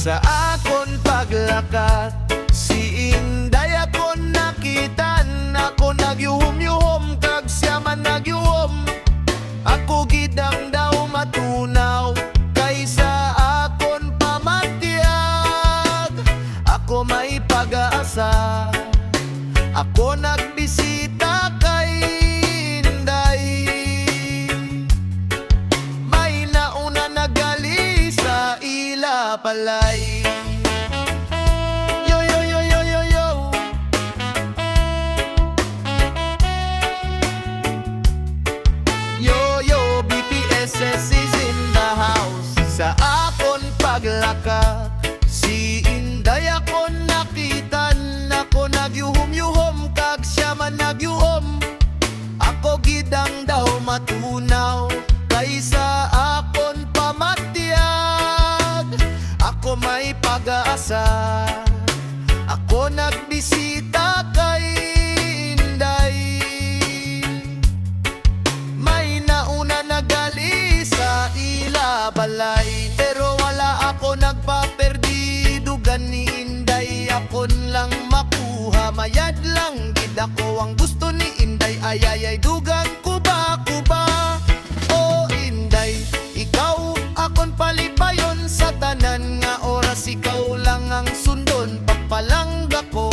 Sa akon paglakat, si Inday akon nakitan. Ako nagyuhom-yuhom, kag siya man nagyuhom. Ako gidang daw matunaw, kaysa akon pamatyag. Ako may pag-asa, ako nagbisita kay Inday. May nauna nagali sa ila palay. Yo yo yo yo yo yo. Yo yo, BPSS is in the house. Sa akon paglakat, si Inday akon nakitan. Ako nagyuhom-yuhom, kag siya man nagyuhom. Ako gidang daw matunaw, kaysa akon pamatyag. Ako may pag-asa, ako nagbisita kay Inday. May nauna nagali sa ila balay, pero wala ako nagpaperdido gani Inday. Akon lang makuha, mayad lang gid ako. Ang gusto ni Inday ay dugang kuba. O Inday, ikaw akon palipayon sa tanan nga oras. Ikaw lang ang sundon, papalangga ko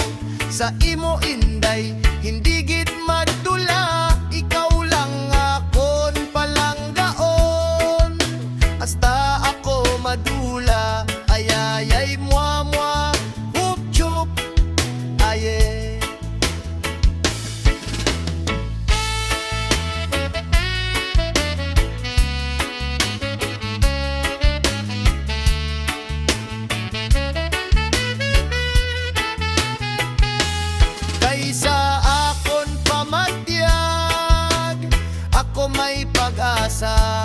sa imo Inday. Hindi gid madula, ikaw lang akon palanggaon. Hasta ako madula, ay mwa hup chup aye. Kaysa akon pamatyag, ako may pag-asa.